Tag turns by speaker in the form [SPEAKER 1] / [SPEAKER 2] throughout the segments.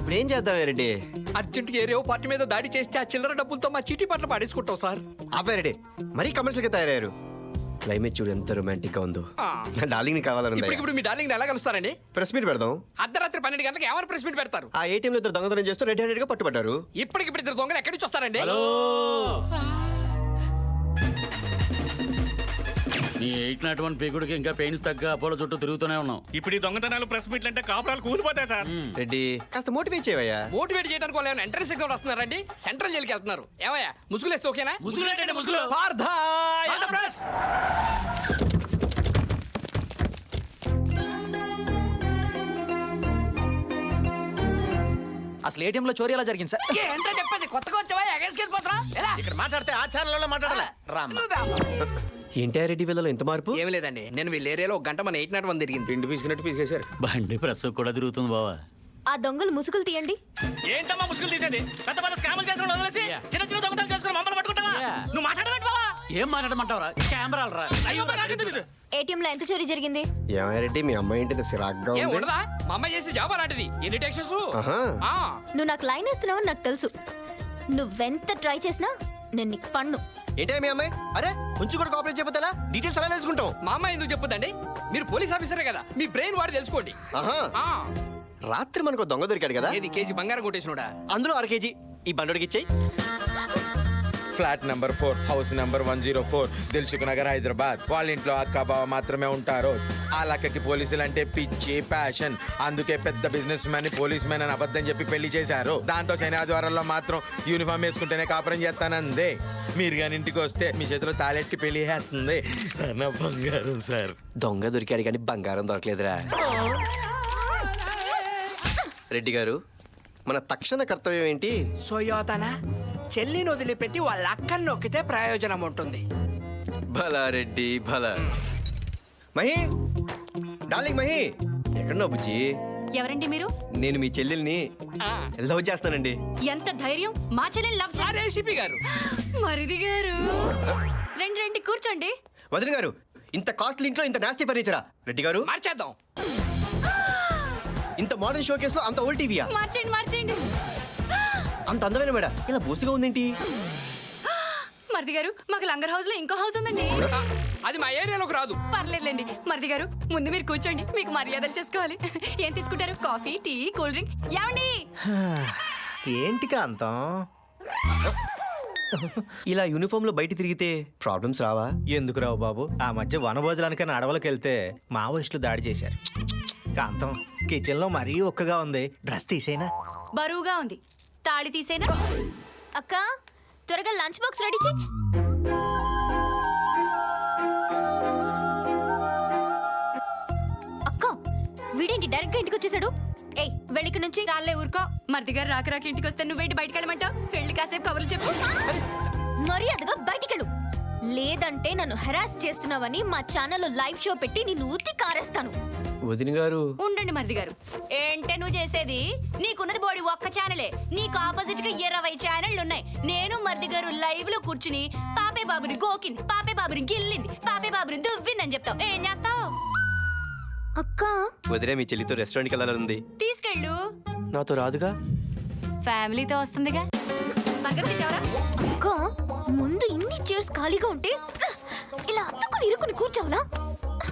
[SPEAKER 1] ఇప్పుడు ఏం చేద్దాం రెడ్డి?
[SPEAKER 2] అర్జెంట్గా ఏరియో పార్టీ మీద దాడి చేస్తే ఆ చిల్లర డబ్బులతో మా చీటీ పట్ల పాడేసుకుంటాం సార్.
[SPEAKER 1] రెడ్డి మరీ కమర్షియల్గా తయారయ్యారు. క్లైమేట్ చూడు ఎంత రొమాంటిక్ గా ఉందో. నా డార్లింగ్ ని కావాలని.
[SPEAKER 2] ఇప్పుడు మీ డార్లింగ్ ఎలా కలుస్తారండి?
[SPEAKER 1] ప్రెస్ మీట్ పెడదాం.
[SPEAKER 2] అర్ధరాత్రి 12 గంటలకు ఎవరు ప్రెస్ మీట్ పెడతారు?
[SPEAKER 1] ఆ ఏటీఎం లో ఇద్దరు దొంగతనం చేస్తూ రెడ్ హ్యాండెడ్ గా పట్టుబడ్డారు.
[SPEAKER 2] ఇప్పటికిప్పుడు ఇద్దరు దొంగలు ఎక్కడి నుంచి వస్తారండి?
[SPEAKER 3] నీ 801 పీకుడికి ఇంకా పెయిన్స్ తగ్గ అపోలో చుట్టూ తిరుగుతూనే ఉన్నాం.
[SPEAKER 4] ఇప్పుడు ఈ దొంగతనాలు ప్రెస్ మీట్లు అంటే కాపురాలు కూలిపోతాయి సార్.
[SPEAKER 1] రెడ్డి కాస్త మోటివేట్ చేయవయ్యా.
[SPEAKER 2] మోటివేట్ చేయడానికి వాళ్ళు ఎంట్రన్స్ ఎగ్జామ్ వస్తున్నారండి. సెంట్రల్ జైలుకి వెళ్తున్నారు. ఏమయ్యా ముసుగులేస్తే ఓకేనా?
[SPEAKER 4] ముసుగులు
[SPEAKER 2] అసలు ఏటీఎం లో చోరీ ఎలా జరిగింది సార్? ఏంటో చెప్పండి. కొత్తగా వచ్చావా? ఎగేసుకెళ్ళిపోతున్నా
[SPEAKER 5] ఇక్కడ మాట్లాడితే ఆ ఛానల్లో మాట్లాడాలి.
[SPEAKER 1] ఏంటి రెడ్డి వీళ్ళలో ఎంత మార్పు?
[SPEAKER 2] ఏం లేదండి, నేను వీళ్ళ ఏరియాలో ఒక గంట మన 801 తిరిగింది.
[SPEAKER 1] పిండి పీసుకున్నట్టు పీసుకేశారు.
[SPEAKER 3] బండి ప్రెస్ కూడా తిరుగుతుంది బావా.
[SPEAKER 6] ఆ దొంగలు ముసుగులు తీయండి.
[SPEAKER 4] ఏంటమ్మా ముసుగులు తీసేది? పెద్ద పెద్ద స్కాములు చేసుకుని వదిలేసి చిన్న చిన్న దొంగతనాలు చేసుకుని మమ్మల్ని పట్టుకుంటావా? నువ్వు మాట్లాడమంటే బావా.
[SPEAKER 3] ఏం మాట్లాడమంటావరా? కెమెరాలు రా.
[SPEAKER 4] అయ్యో
[SPEAKER 6] ఏటీఎం లో ఎంత చోరీ జరిగింది?
[SPEAKER 1] రెడ్డి మీ అమ్మాయి ఏంటి సిరాగ్గా
[SPEAKER 2] ఏం
[SPEAKER 1] ఉంది?
[SPEAKER 2] ఉండదా? మా అమ్మాయి చేసి జాబ్ అలాంటిది. ఎన్ని టెన్షన్స్.
[SPEAKER 6] నువ్వు నాకు లైన్ వేస్తున్నావని నాకు తెలుసు. నువ్వెంత ట్రై చేసినా నేను నీకు పన్ను.
[SPEAKER 1] ఏంటే మీ అమ్మాయి? అరే కొంచెం కూడా కోఆపరేట్ చేయకపోతే డీటెయిల్స్ ఎలా తెలుసుకుంటాం?
[SPEAKER 2] మా అమ్మాయి ఎందుకు చెప్పొద్దండి? మీరు పోలీస్ ఆఫీసరే కదా, మీ బ్రెయిన్ వాడి తెలుసుకోండి.
[SPEAKER 1] రాత్రి మనకు దొంగ దొరికాడు కదా.
[SPEAKER 2] ఏది కేజీ బంగారం కొట్టేసినోడా?
[SPEAKER 1] అందులో 1/2 కేజీ ఈ బండోడికి ఇచ్చేయి.
[SPEAKER 5] Flat number 4 house number 104 Dilsukh Nagar Hyderabad. వాళ్ళ ఇంట్లో అక్క బావ మాత్రమే ఉంటారు. ఆ లక్కకి పోలీసులు అంటే పిచ్చి ప్యాషన్. అందుకే పెద్ద బిజినెస్ మ్యాన్ పోలీస్ మ్యాన్ అని అబద్ధం చెప్పి పెళ్లి చేశారు. దాంతో శని ఆదివారాల్లో మాత్రం యూనిఫామ్ వేసుకుంటేనే కాపురం చేస్తానందే. మీరు కానీ ఇంటికి వస్తే మీ చేతిలో తాళెట్టి పెళ్లి చేస్తుంది సార్. నా బంగారం సార్.
[SPEAKER 1] దొంగ దొరికాడు కానీ బంగారం దొరకలేదురా. రెడ్డి గారు మన తక్షణ కర్తవ్యం ఏంటి?
[SPEAKER 2] సోయోతన చెల్లిని వదిలిపెట్టి వాళ్ళ అక్కని నొక్కితే ప్రయోజనం ఉంటుంది.
[SPEAKER 1] భలా రెడ్డి భలా. మహి డార్లింగ్ మహి ఎక్కడున్నావు బుజ్జి?
[SPEAKER 6] ఎవరండి మీరు?
[SPEAKER 1] నేను మీ చెల్లెల్ని లవ్ చేస్తానండి.
[SPEAKER 6] ఎంత ధైర్యం మా చెల్లెని లవ్
[SPEAKER 2] సార్ ఏసీపీ గారు.
[SPEAKER 6] మరిది గారు రండి రండి కూర్చోండి.
[SPEAKER 1] వదిన గారు ఇంత కాస్ట్లీ ఇంట్లో ఇంత నాస్తి ఫర్నిచరా? రెడ్డి గారు
[SPEAKER 2] మార్చేద్దాం.
[SPEAKER 1] ఇంత మోడర్న్ షో కేసులో అంత ఓల్డ్ టీవీయా?
[SPEAKER 6] మార్చండి మార్చండి.
[SPEAKER 1] అంత అందమైన మేడ ఇలా బూసిగా ఉందేంటి?
[SPEAKER 6] మరిది గారు మాకు లంగర్ హౌస్ లో ఇంకో హౌస్ ఉందండి.
[SPEAKER 2] అది మా ఏరియాలోకి రాదు.
[SPEAKER 6] పర్లేదులేండి మరిది గారు, ముందు మీరు కూర్చోండి, మీకు మర్యాదలు చేసుకోవాలి. ఏం తీసుకుంటారు? Coffee, tea, cool drink? ఏమండి?
[SPEAKER 5] ఏంటి కాంతం
[SPEAKER 1] ఇలా యూనిఫామ్ లో బయట తిరిగితే ప్రాబ్లమ్స్ రావా?
[SPEAKER 5] ఎందుకు రావు బాబు? ఆ మధ్య వనభోజనానికైనా అడవులకు వెళ్తే మావోయిస్టులు దాడి చేశారు. కాంతం కిచెన్ లో మరీ ఒక్కగా ఉంది. డ్రెస్ తీసేనా?
[SPEAKER 6] బరువుగా ఉంది. తాళి తీసేనా? అక్క త్వరగా లంచ్ బాక్స్ రెడీ చెయ్. అక్క వీడేంటి డైరెక్ట్ గా ఇంటికి వచ్చేసాడు? ఏయ్ వెళ్ళికి నుంచి. చాలే ఊరుకో. మరిది గారు రాక రాక ఇంటికి వస్తే నువ్వేంటి బయటకు వెళ్ళమంటావు? వెళ్ళి కాసేపు కబుర్లు చెప్పు. మర్యాదగా బయటికెళ్ళు, లేదంటే నన్ను హెరాస్ చేస్తున్నావని మా ఛానల్లో లైవ్ షో పెట్టి నిన్ను ఉత్తి కారేస్తాను.
[SPEAKER 1] వదిన గారు
[SPEAKER 6] ఉండండి మరిది గారు. ఏంటే నువ్వు చేసేది? నీకున్నది బోడి ఒక్క ఛానలే, నీకు ఆపోజిట్ గా 20 ఛానళ్లు ఉన్నాయి. నేను మరిది గారు లైవ్ లో కూర్చుని పాపే బాబుని గోకింది, పాపే బాబుని గిల్లింది, పాపే బాబుని దువ్విందని చెప్తావు. ఏం చేస్తావు? అక్క
[SPEAKER 1] వదిలే మీ చెల్లితో రెస్టారెంట్కి వెళ్ళాలని
[SPEAKER 6] తీసుకెళ్ళు.
[SPEAKER 1] నాతో రాదుగా?
[SPEAKER 6] ఫ్యామిలీతో వస్తుందిగా. అక్క ముందు ఇన్ని చైర్స్ ఖాళీగా ఉంటే ఇలా అత్తుకుని ఇరుకుని కూర్చోవాలా?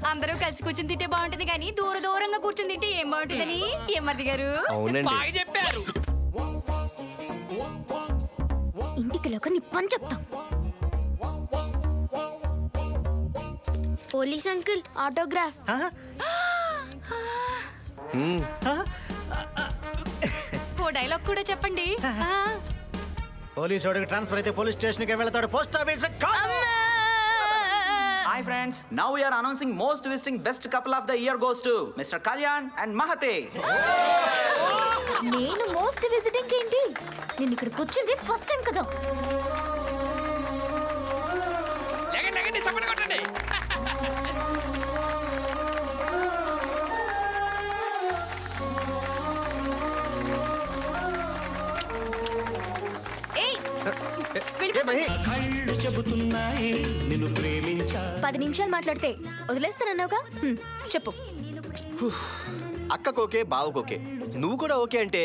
[SPEAKER 6] అందరూ కలిసి కూర్చుని తింటే బాగుంటుంది కానీ దూర దూరంగా కూర్చుని తింటే ఏం బాగుంటుందని. ఏం మరిది గారు?
[SPEAKER 2] బాగా చెప్పారు.
[SPEAKER 6] ఇంటికి లోక నీ పని చెప్తా. Police uncle autograph. ఓ డైలాగ్ కూడా చెప్పండి.
[SPEAKER 5] పోలీసు వాడికి ట్రాన్స్ఫర్ అయితే పోలీస్ స్టేషన్ కి వెళ్తాడు. Post office.
[SPEAKER 7] Hi friends, now we are announcing most visiting best couple of the year goes to Mr. Kalyan and Mahate.
[SPEAKER 6] నేను మోస్ట్ విజిటింగ్ ఏంటి? నేను ఇక్కడికి వచ్చింది ఫస్ట్ టైం కదా.
[SPEAKER 2] లెగండి లెగండి చప్పట్లు కొట్టండి.
[SPEAKER 6] ఏయ్ 10 నిమిషాలు మాట్లాడితే వదిలేస్తానన్నావుగా, చెప్పు.
[SPEAKER 1] అక్కకు ఓకే బావకు ఓకే నువ్వు కూడా ఓకే అంటే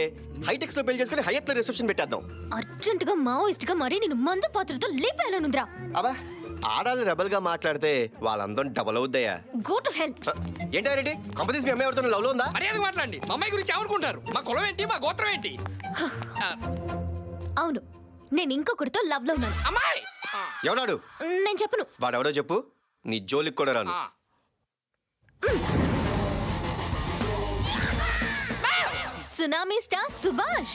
[SPEAKER 1] హైటెక్స్ లో పెళ్లి చేసుకుని హైయత్ లో రిసెప్షన్ పెట్టేద్దాం.
[SPEAKER 6] అర్జెంట్ గా మావోయిస్ట్ గా మరీ నేను మందు పాత్రతో లేపేయాలనుందిరా.
[SPEAKER 1] అబ్బా ఆడాలి రెబల్ గా మాట్లాడితే వాళ్ళందరం డబల్ అవుద్దయ్యా.
[SPEAKER 6] Go to hell.
[SPEAKER 1] ఏంటా రెడ్డి కంపెనీస్ మీ అమ్మాయి ఎవరితో లవ్ లో ఉందా?
[SPEAKER 4] మర్యాద మాట్లాడండి. మా అమ్మాయి గురించి ఏమనుకుంటారు? మా కులం ఏంటి, మా గోత్రం ఏంటి?
[SPEAKER 6] అవును, నేను ఇంకొకరితో లవ్ లో ఉన్నాను.
[SPEAKER 4] అమ్మాయి
[SPEAKER 1] ఎవడాడు?
[SPEAKER 6] నేను చెప్పను.
[SPEAKER 1] వాడెవడో చెప్పు, నీ జోలికి కూడా రాను.
[SPEAKER 6] Tsunami star Subhash.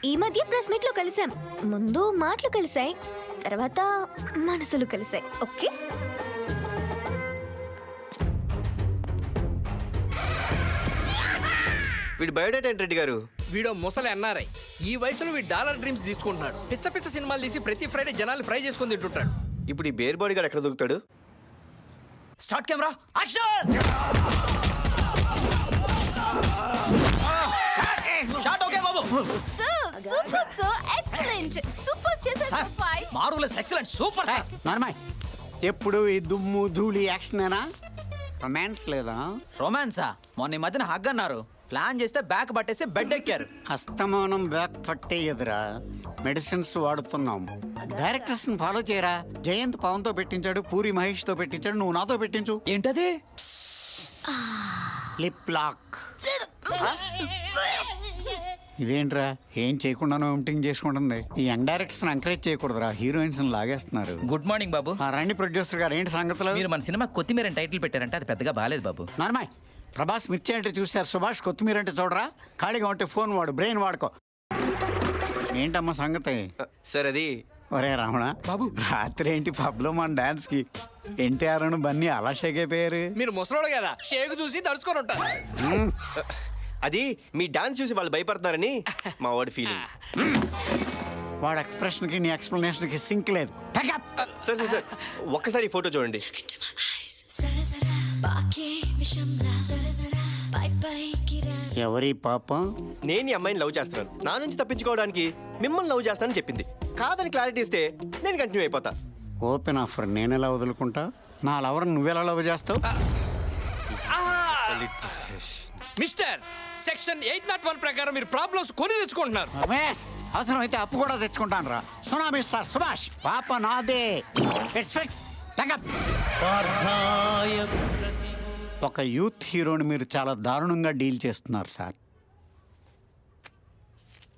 [SPEAKER 6] ఈ మధ్య ప్రెస్ మీట్ లో కలిసాం. ముందు మాటలు కలిసాయి, తర్వాత మనసులు కలిసాయి. ఓకే,
[SPEAKER 1] వీడి బయోడేటా ఏంటి రెడ్డి గారు?
[SPEAKER 4] వీడో ముసలి ఎన్ఆర్ఐ. ఈ వయసులో వీడు డాలర్ డ్రీమ్స్ తీసుకుంటున్నాడు. పిచ్చ పిచ్చ సినిమాలు తీసి ప్రతి ఫ్రైడే జనాలు ఫ్రై చేసుకొని తింటుంటాడు.
[SPEAKER 1] ఇప్పుడు ఈ బేర్ బాడీ గారు ఎక్కడ దొరుకుతాడు?
[SPEAKER 2] Start camera action. Shot okay బాబు.
[SPEAKER 6] Super so excellent. సూపర్ చేశారు fight.
[SPEAKER 2] Marvellous excellent super sir.
[SPEAKER 8] Normal ఎప్పుడు ఈ దుమ్ము ధూళి యాక్షనేనా? రొమాన్స్ లేదా?
[SPEAKER 2] రొమాన్సా? మొన్న ఈ మధ్యన హగ్ అన్నారు. ప్లాన్ చేస్తే బ్యాక్ పట్టేసి బెడ్ ఎక్కారు.
[SPEAKER 8] అస్తమానం బ్యాక్ పట్టే ఎదురా మెడిసిన్స్ వాడుతున్నాం. డైరెక్టర్స్ ని ఫాలో చేయరా. జయంత్ పవన్ తో పెట్టించాడు, పూరి మహేష్ తో పెట్టించాడు, నువ్వు నాతో పెట్టించు.
[SPEAKER 2] ఏంటది?
[SPEAKER 8] Lip lock. ఇదేంట్రా ఏం చేయకుండానో ఎంటింగ్ చేసుకుంటుంది. ఈ యంగ్ డైరెక్టర్స్ ఎంకరేజ్ చేయకూడదురా, హీరోయిన్స్ లాగేస్తున్నారు.
[SPEAKER 9] గుడ్ మార్నింగ్ బాబు.
[SPEAKER 8] ఆ రండి ప్రొడ్యూసర్ గారు, ఏంటి సంగతులు?
[SPEAKER 9] మీరు మన సినిమా కొత్తిమీర అని టైటిల్ పెట్టారంటే అది పెద్దగా బాలేదు బాబు.
[SPEAKER 8] నార్మల్ ప్రభాస్ మిర్చి అంటే చూశారు, సుభాష్ కొత్తిమీర అంటే చూడరా. ఖాళీగా ఉంటే ఫోన్ వాడు, బ్రెయిన్ వాడుకో. ఏంటమ్మా సంగతి?
[SPEAKER 1] సార్ అది
[SPEAKER 8] ఒరే రమణ బాబు, రాత్రి ఏంటి పబ్లో మన డాన్స్ కి ఎన్టీఆర్ బన్నీ అలా షేక్ అయిపోయారు?
[SPEAKER 4] మీరు ముసలోడు కదా, షేక్ చూసి తడుచుకొని ఉంటారు.
[SPEAKER 1] అది మీ డాన్స్ చూసి వాళ్ళు భయపడుతున్నారని మా వాడి ఫీలింగ్.
[SPEAKER 8] వాడు ఎక్స్ప్రెషన్ కి నీ ఎక్స్ప్లెనేషన్ కి సింక్ లేదు.
[SPEAKER 1] సార్ సార్ సార్ ఒక్కసారి ఫోటో చూడండి.
[SPEAKER 8] ఎవరి పాపం?
[SPEAKER 1] నేను ఈ అమ్మాయిని లవ్ చేస్తున్నాను, నా నుంచి తప్పించుకోవడానికి మిమ్మల్ని లవ్ చేస్తానని చెప్పింది. కాదని క్లారిటీ ఇస్తే నేను కంటిన్యూ అయిపోతా.
[SPEAKER 8] ఓపెన్ ఆఫర్ నేనెలా వదులుకుంటా? నా లవర్ నువ్వెలా లవ్ చేస్తావు?
[SPEAKER 4] మిస్టర్, సెక్షన్ 801 ప్రకారం మీరు ప్రాబ్లమ్స్ కొని తెచ్చుకుంటున్నారు.
[SPEAKER 8] రమేష్, అవసరమైతే అప్పు కూడా తెచ్చుకుంటాను రా. సునామీ స్టార్ సుభాష్ పాప నాదే. It's fix. ఒక యూత్ హీరోని మీరు చాలా దారుణంగా డీల్ చేస్తున్నారు సార్.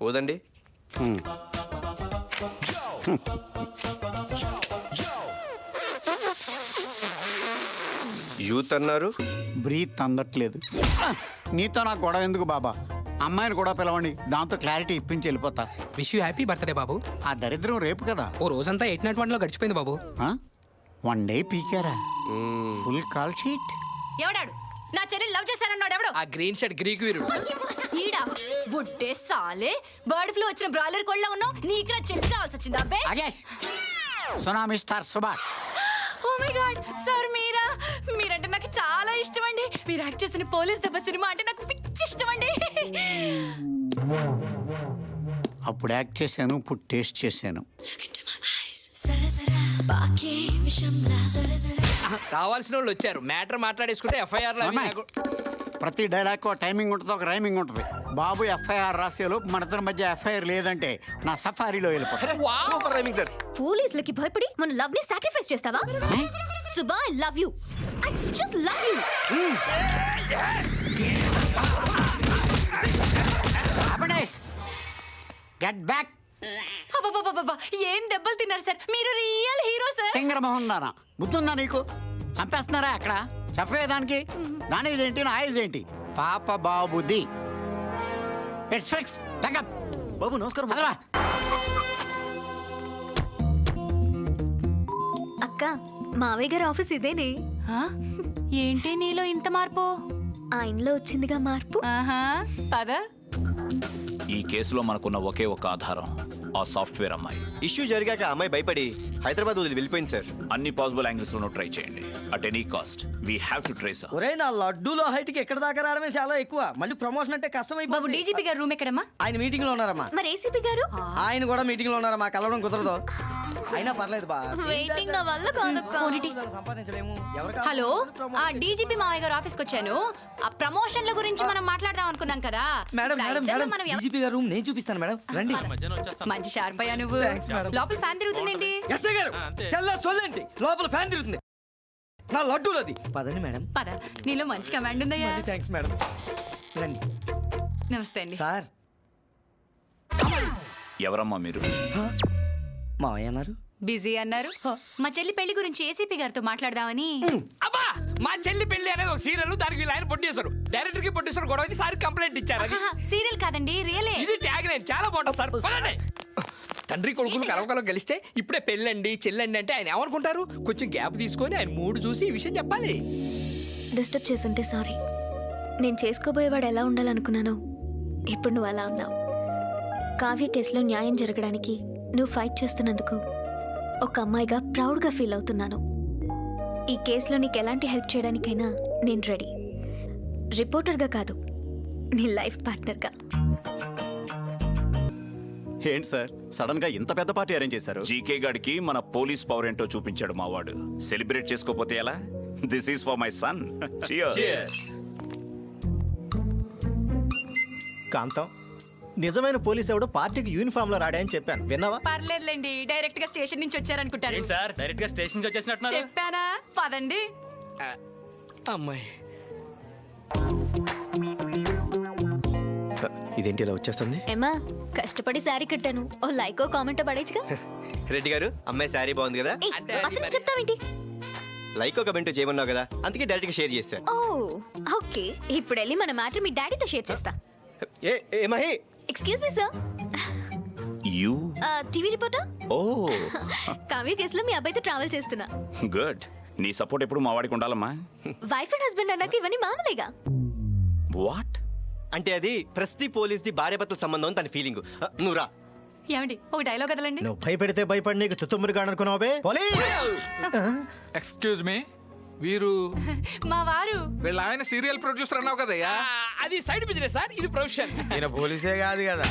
[SPEAKER 1] ఓదండి. యూత్ అన్నారు,
[SPEAKER 8] బ్రీత్ అందట్లేదు. నీతో నాకు గొడవ ఎందుకు బాబా? అమ్మాయిని కూడా పిలవండి, దాంతో క్లారిటీ ఇప్పించి వెళ్ళిపోతా.
[SPEAKER 10] విష్ యూ హ్యాపీ బర్త్డే బాబు.
[SPEAKER 8] ఆ దరిద్రం రేపు కదా.
[SPEAKER 10] ఓ రోజంతా 801 లో గడిచిపోయింది బాబు.
[SPEAKER 8] వన్ డే పీకారా? Full call sheet.
[SPEAKER 6] ఎవడాడు? నా చెల్లి లవ్ చేశానన్నాడు ఎవడు?
[SPEAKER 4] ఆ గ్రీన్ షర్ట్ గ్రీక్ వీరుడు.
[SPEAKER 6] ఈడా బుడ్డే సాలే. బర్డ్ ఫ్లూ వచ్చిన బ్రాయిలర్ కోళ్ళ ఉన్నావు. నీకు నా చెల్లి కావాల్సి వచ్చిందా అబ్బే?
[SPEAKER 8] Agesh, tsunami star Subhash.
[SPEAKER 6] Oh my god sir, మీరంటే నాకు చాలా ఇష్టం అండి. మీరు యాక్ట్ చేసిన పోలీస్ దెబ్బ సినిమా అంటే నాకు పిచ్చి ఇష్టం అండి.
[SPEAKER 8] అప్పుడు యాక్ట్ చేశాను, ఇప్పుడు టేస్ట్ చేశాను.
[SPEAKER 4] కావాల్సిన వాళ్ళు వచ్చారు, మ్యాటర్ మాట్లాడేసుకుంటే ఎఫ్ఐఆర్
[SPEAKER 8] ప్రతి డైలాగ్ టైమింగ్ ఉంటుంది, ఒక రైమింగ్ ఉంటుంది. బాబు ఎఫ్ఐఆర్ రాసేలోపు మన ఇద్దరి మధ్య ఎఫ్ఐఆర్ లేదంటే నా సఫారీలో వెళ్ళిపోతా.
[SPEAKER 6] పోలీసులకి భయపడి మన లవ్ ని సాక్రిఫైస్ చేస్తావా? Suba, I love you. I just love you.
[SPEAKER 8] Get back.
[SPEAKER 6] అబ్బబ్బబ్బబ్బ, ఏం దెబ్బలు తిన్నారు సార్, మీరు రియల్ హీరో సార్.
[SPEAKER 8] తింగర మొహం దానా, బుద్ధుందా నీకు? చంపేస్తున్నారా అక్కడ? చెప్పేదానికి దాని ఇదేంటి, నా ఇదేంటి? పాప బాబుది. It's fix.
[SPEAKER 2] బాబు నమస్కారం.
[SPEAKER 6] అక్క, మావయ్య గారి ఆఫీస్ ఇదేనే. ఏంటి నీలో ఇంత మార్పు? ఆయనలో వచ్చిందిగా మార్పు. పద.
[SPEAKER 11] ఈ కేసులో మనకున్న ఒకే ఒక ఆధారం, ఆ సాఫ్ట్వేర్ అమ్మాయి.
[SPEAKER 1] ఇష్యూ జరిగాక ఆ అమ్మాయి భయపడి హైదరాబాద్ వదిలి వెళ్ళిపోయింది సార్.
[SPEAKER 11] అన్ని పాసిబుల్ యాంగిల్స్ లోనూ ట్రై చేయండి. At any cost we have to trace.
[SPEAKER 2] ఒరే నా లడ్డూలో హైట్ కి ఎక్కడ దాకా రావడమే చాలా ఎక్కువ. మళ్ళీ ప్రమోషన్ అంటే కష్టం
[SPEAKER 6] బాబు
[SPEAKER 2] అయిపోతుంది.
[SPEAKER 6] డీజీపీ గారు రూమ్ ఎక్కడమ్మా?
[SPEAKER 2] ఆయన మీటింగ్ లో ఉన్నారమ్మా.
[SPEAKER 6] మరి ఏసీపీ గారు?
[SPEAKER 2] ఆయన కూడా మీటింగ్ లో ఉన్నారమ్మా. కలవడం కుదరదు. అయినా పర్లేదు బా.
[SPEAKER 6] వెయిటింగ్ నా వల్ల కాదక్క.
[SPEAKER 2] సంపాదించలేము. ఎవరు
[SPEAKER 6] హలో, ఆ డీజీపీ మావయ్య గారు ఆఫీస్కి వచ్చాను. ఆ ప్రమోషన్ల గురించి మనం మాట్లాడదాం అనుకున్నాం కదా.
[SPEAKER 2] మేడం
[SPEAKER 6] ఇప్పుడు
[SPEAKER 2] మేడం
[SPEAKER 6] ఇద్దరిలో
[SPEAKER 2] మేడం
[SPEAKER 6] మనం ఎవ-
[SPEAKER 2] డీజీపీ గారు రూమ్ నేను చూపిస్తాను మేడం. రండి.
[SPEAKER 6] మంచి షార్ప్ అయ్యా నువ్వు.
[SPEAKER 2] మేడం.
[SPEAKER 6] లోపల ఫ్యాన్ తిరుగుతుందేంటి?
[SPEAKER 2] ఎస్ఐ గారు చెల్ల చొల్లండి. లోపల ఫ్యాన్ తిరుగుతుంది. నా లడ్డూలది. పదండి మేడం.
[SPEAKER 6] పద, నీలో మంచి కమాండ్ ఉందయ్యా.
[SPEAKER 2] Thanks madam. రండి.
[SPEAKER 6] నమస్తే అండి.
[SPEAKER 2] సార్
[SPEAKER 11] ఎవరమ్మా మీరు?
[SPEAKER 2] మావయ్య అన్నారు.
[SPEAKER 6] బిజీ అన్నారు. మా చెల్లి పెళ్లి గురించి ఏసీపీ గారితో మాట్లాడదామని.
[SPEAKER 4] అబ్బా మా చెల్లి పెళ్లి అనేది ఒక సీరియల్, దానికి వీళ్ళు ఆయన ప్రొడ్యూసర్, డైరెక్టర్ కి ప్రొడ్యూసర్ గొడవ అయితే సార్ కంప్లైంట్ ఇచ్చారు. అది
[SPEAKER 6] సీరియల్ కాదండి, రియలే.
[SPEAKER 4] ఇది ట్యాగ్ లైన్, చాలా బాగుంటుంది సార్. పదండి. తండ్రి కొడుకులు కలవకలం కలిస్తే ఇప్పుడే పెళ్ళండి చెల్లండి అంటే ఆయన ఏమనుకుంటారు? కొంచెం గ్యాప్ తీసుకొని ఆయన మూడు చూసి ఈ విషయం చెప్పాలి.
[SPEAKER 6] డిస్టర్బ్ చేస్తుంటే సారీ. నేను చేసుకోబోయేవాడు ఎలా ఉండాలనుకున్నాను, ఇప్పుడు నువ్వు అలా ఉన్నావు. కావ్య కేసులో న్యాయం జరగడానికి నువ్వు ఫైట్ చేస్తున్నందుకు ఒక అమ్మాయిగా ప్రౌడ్గా ఫీల్ అవుతున్నాను. ఈ కేసులో నీకు ఎలాంటి హెల్ప్ చేయడానికైనా నేను రెడీ. రిపోర్టర్గా కాదు, నీ లైఫ్ పార్ట్నర్గా.
[SPEAKER 11] ఏంటి సార్ సడన్ గా ఇంత పెద్ద పార్టీ అరేంజ్ చేశారు? జీకే గాడికి మన పోలీస్ పవర్ ఏంటో చూపించాడు మావాడు. సెలబ్రేట్ చేసుకోపోతే ఎలా? This is for my son. Cheers.
[SPEAKER 1] Kantham, నిజమైన పోలీస్ ఎవడో పార్టీకి యూనిఫామ్ లో రాడా అని చెప్పాను, విన్నావా?
[SPEAKER 6] పర్లేదులేండి, డైరెక్ట్ గా స్టేషన్ నుంచి వచ్చారనుకుంటారు.
[SPEAKER 3] సార్ డైరెక్ట్ గా స్టేషన్ వచ్చేసినట్టున్నారు.
[SPEAKER 6] చెప్పానా? పదండి.
[SPEAKER 4] అమ్మాయి
[SPEAKER 1] ఇదేంటి ఇలా వచ్చేస్తుంది?
[SPEAKER 6] ఏమా, కష్టపడి శారీ కట్టాను, ఓ లైక్ కామెంట్ పడేచ్చుగా.
[SPEAKER 1] రెడ్డి గారు, అమ్మాయి శారీ బాగుంది కదా?
[SPEAKER 6] అతను చెప్తావేంటి?
[SPEAKER 1] లైక్ ఒక కమెంట్ చేయమన్నావు కదా, అందుకే డైరెక్ట్ గా షేర్ చేశా.
[SPEAKER 6] ఓ ఓకే, ఇప్పుడు వెళ్ళి మన మ్యాటర్ మీ డాడీతో షేర్ చేస్తా.
[SPEAKER 1] ఏ Mahi,
[SPEAKER 6] excuse me sir.
[SPEAKER 11] You
[SPEAKER 6] TV reporter.
[SPEAKER 11] ఓ
[SPEAKER 6] కావ్య కేసులో మీ అబ్బాయితో ట్రావెల్ చేస్తున్నా.
[SPEAKER 11] గుడ్. నీ సపోర్ట్ ఎప్పుడు మా వాడికి ఉండాలమ్మా.
[SPEAKER 6] వైఫ్ అండ్ హస్బెండ్ అన్నాక ఇవన్నీ మామూలేగా.
[SPEAKER 11] వాట్?
[SPEAKER 1] అంటే అది ప్రతి పోలీస్ ది భార్యాభర్తల సంబంధం అని తన ఫీలింగ్. నువ్వు రా.
[SPEAKER 6] ఏమండి, ఒక డైలాగ్ వదలండి.
[SPEAKER 1] నువ్వు భయపెడితే భయపడి నీకు తుమ్మురుగా అనుకున్నావే.
[SPEAKER 12] ఎక్స్క్యూజ్ మీ, వీరు
[SPEAKER 6] మా వారు.
[SPEAKER 12] వీళ్ళ ఆయన సీరియల్ ప్రొడ్యూసర్ అన్నావు కదయ్యా?
[SPEAKER 4] అది సైడ్ బిజినెస్ సార్, ఇది ప్రొఫెషన్.
[SPEAKER 5] ఈయన పోలీసే కాదు కదా.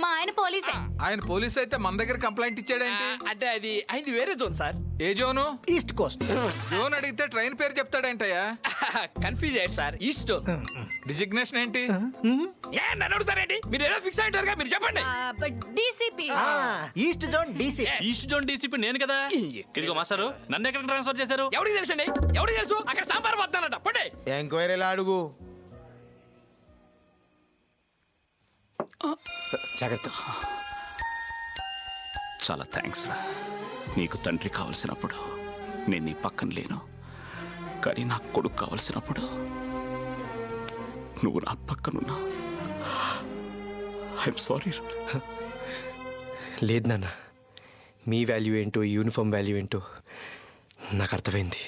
[SPEAKER 6] మా ఆయన పోలీసే.
[SPEAKER 12] ఆయన పోలీస్ అయితే మన దగ్గర కంప్లైంట్ ఇచ్చాడేంటి?
[SPEAKER 4] అంటే అది అయింది వేరే జోన్ సార్.
[SPEAKER 12] ఏ జోను?
[SPEAKER 1] East Coast.
[SPEAKER 12] జోన్ అడిగితే ట్రైన్ పేరు చెప్తాడేంటయ్యా?
[SPEAKER 4] కన్ఫ్యూజ్ అయ్యారు సార్. East zone.
[SPEAKER 12] డిజిగ్నేషన్ ఏంటి?
[SPEAKER 4] ఏ నన్ను అడుగుతారేంటి? మీరు ఏదో ఫిక్స్ అయ్యారుగా, మీరు చెప్పండి.
[SPEAKER 6] DCP.
[SPEAKER 1] East zone DC.
[SPEAKER 3] East zone DCP నేను కదా. ఇదిగో మాస్టారు, నన్ను ఎక్కడ ట్రాన్స్ఫర్ చేశారు?
[SPEAKER 4] ఎవరికి తెలుసండి? ఎవరికి తెలుసు? అక్కడ సాంబార్ వస్తానట. పడే
[SPEAKER 5] ఎంక్వైరీలా అడుగు.
[SPEAKER 1] జాగ్రత్త.
[SPEAKER 11] చాలా థ్యాంక్స్ రా. నీకు తండ్రి కావలసినప్పుడు నేను నీ పక్కన లేను, కానీ నాకు కొడుకు కావలసినప్పుడు నువ్వు నా పక్కనున్నా. I'm sorry.
[SPEAKER 1] లేదు నాన్న, మీ వాల్యూ ఏంటో, యూనిఫామ్ వాల్యూ ఏంటో నాకు అర్థమైంది.